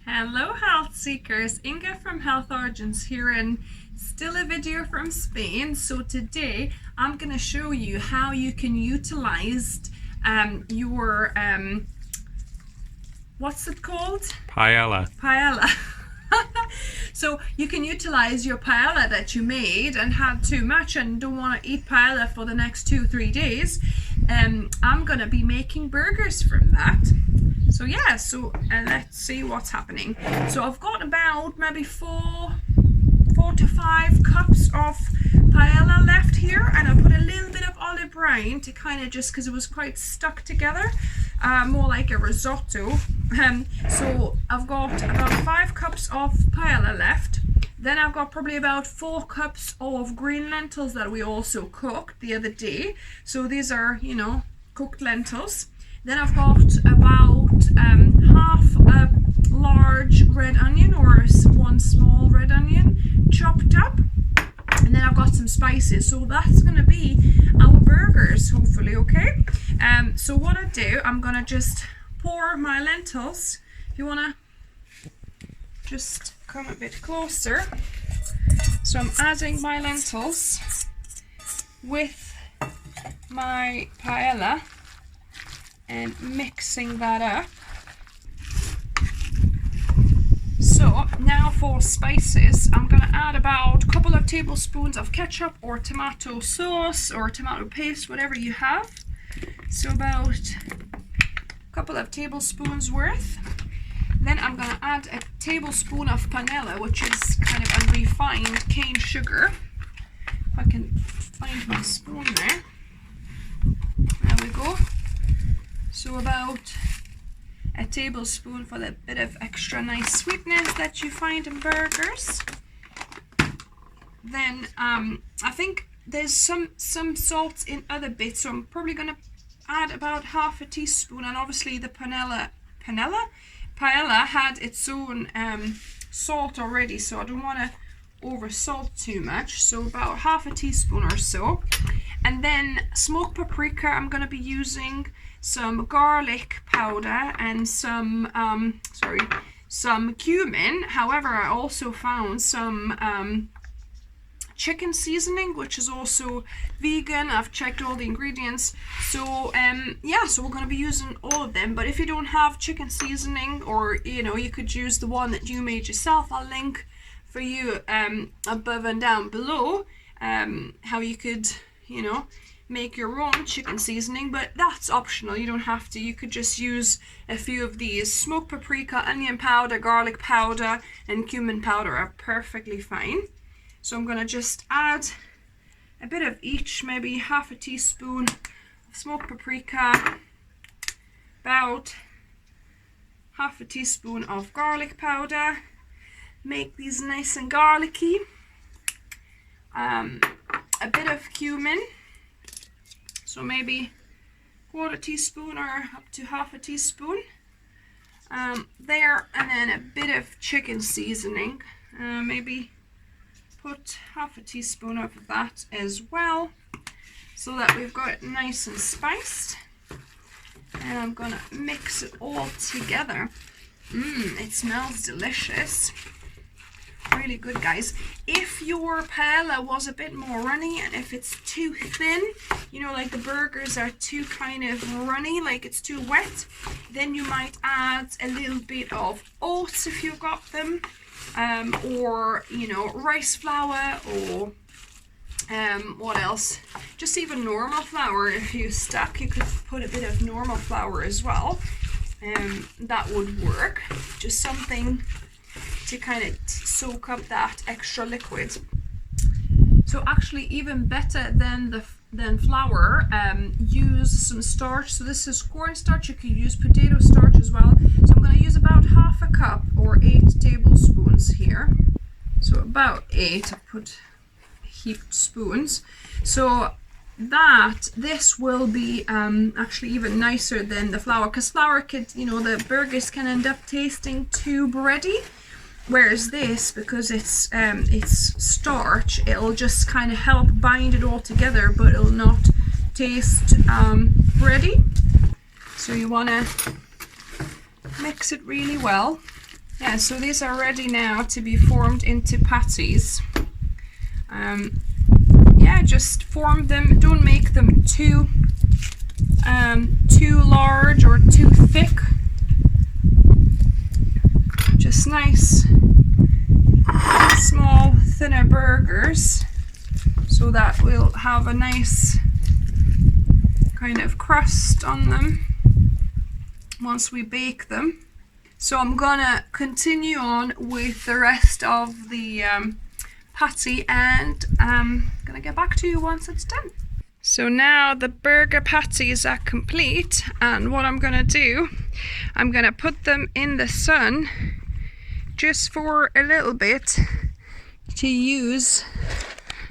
Hello health seekers, Inga from Health Origins here and still a video from Spain. So today I'm going to show you how you can utilize your what's it called? Paella. Paella. So you can utilize your paella that you made and had too much and don't want to eat paella for the next 2-3 days. I'm going to be making burgers from that. So yeah, let's see what's happening. So I've got about maybe 4 to 5 cups of paella left here, and I put a little bit of olive brine to kind of just because it was quite stuck together, more like a risotto. So I've got about 5 cups of paella left. Then I've got probably about 4 cups of green lentils that we also cooked the other day. So these are, cooked lentils. Then I've got about half a large red onion or one small red onion chopped up. And then I've got some spices. So that's going to be our burgers, hopefully, okay? So what I do, I'm going to just pour my lentils. If you want to just come a bit closer. So I'm adding my lentils with my paella and mixing that up. So now for spices, I'm going to add about a couple of tablespoons of ketchup or tomato sauce or tomato paste, whatever you have. So about a couple of tablespoons worth. Then I'm going to add a tablespoon of panela, which is kind of unrefined cane sugar. If I can find my spoon there. There we go. So about a tablespoon for the bit of extra nice sweetness that you find in burgers. Then I think there's some salt in other bits, so I'm probably going to add about half a teaspoon. And obviously the paella had its own salt already, so I don't want to over salt too much. So about half a teaspoon or so. And then smoked paprika, I'm going to be using some garlic powder and some cumin. However, I also found some chicken seasoning, which is also vegan. I've checked all the ingredients. So so we're going to be using all of them. But if you don't have chicken seasoning, or you could use the one that you made yourself, I'll link for you above and down below how you could make your own chicken seasoning, but that's optional. You don't have to. You could just use a few of these. Smoked paprika, onion powder, garlic powder, and cumin powder are perfectly fine. So I'm going to just add a bit of each, maybe half a teaspoon of smoked paprika, about half a teaspoon of garlic powder. Make these nice and garlicky. A bit of cumin. So maybe quarter teaspoon or up to half a teaspoon there, and then a bit of chicken seasoning. Maybe put half a teaspoon of that as well, so that we've got it nice and spiced. And I'm gonna mix it all together. It smells delicious. Really good, guys. If your paella was a bit more runny, and if it's too thin, like the burgers are too kind of runny, like it's too wet, then you might add a little bit of oats if you've got them, or rice flour, or what else, just even normal flour. If you stuck, you could put a bit of normal flour as well. That would work. Just something to kind of soak up that extra liquid. So actually, even better than flour, use some starch. So this is cornstarch. You could use potato starch as well. So I'm going to use about half a cup or 8 tablespoons here. So about 8. I put heaped spoons. So this will be actually even nicer than the flour, because flour could, the burgers can end up tasting too bready. Whereas this, because it's starch, it'll just kind of help bind it all together, but it'll not taste bready. So you want to mix it really well. Yeah, so these are ready now to be formed into patties. Yeah, just form them. Don't make them too large or too thick. Just nice, small, thinner burgers, so that we'll have a nice kind of crust on them once we bake them. So I'm gonna continue on with the rest of the patty, and I'm gonna get back to you once it's done. So now the burger patties are complete, and what I'm gonna do, I'm gonna put them in the sun just for a little bit to use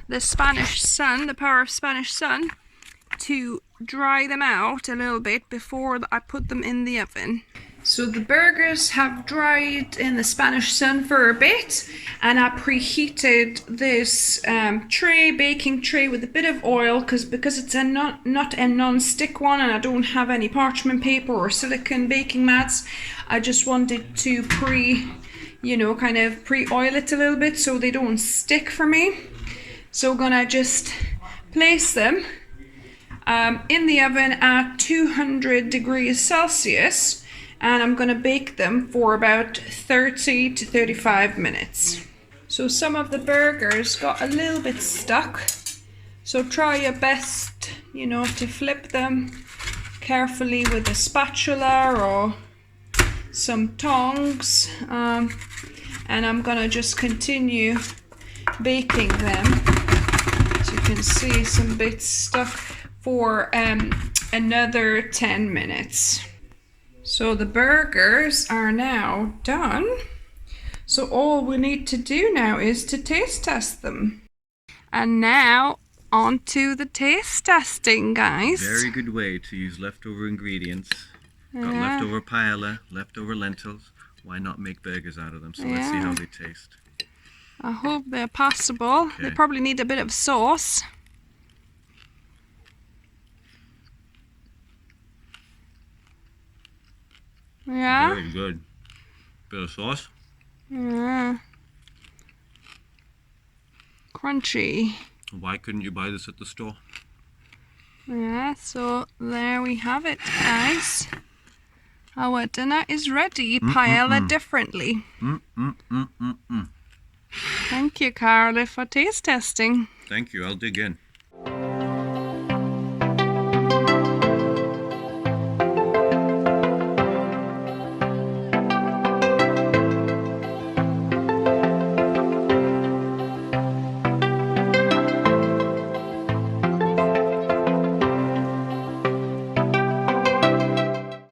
the Spanish sun, the power of Spanish sun, to dry them out a little bit before I put them in the oven. So the burgers have dried in the Spanish sun for a bit, and I preheated this baking tray with a bit of oil, because it's not a non-stick one, and I don't have any parchment paper or silicone baking mats. I just wanted to kind of pre-oil it a little bit so they don't stick for me. So I'm gonna just place them in the oven at 200 degrees Celsius, and I'm gonna bake them for about 30 to 35 minutes. So some of the burgers got a little bit stuck, so try your best, to flip them carefully with a spatula or some tongs, and I'm gonna just continue baking them. As you can see, some bits stuck for another 10 minutes. So the burgers are now done. So all we need to do now is to taste test them. And now on to the taste testing, guys. Very good way to use leftover ingredients. Got leftover paella, leftover lentils. Why not make burgers out of them? So let's see how they taste. I hope they're passable. Okay. They probably need a bit of sauce. Yeah. Very good. Bit of sauce. Yeah. Crunchy. Why couldn't you buy this at the store? Yeah, so there we have it, guys. Our dinner is ready. Paella differently. Thank you, Karolis, for taste testing. Thank you. I'll dig in.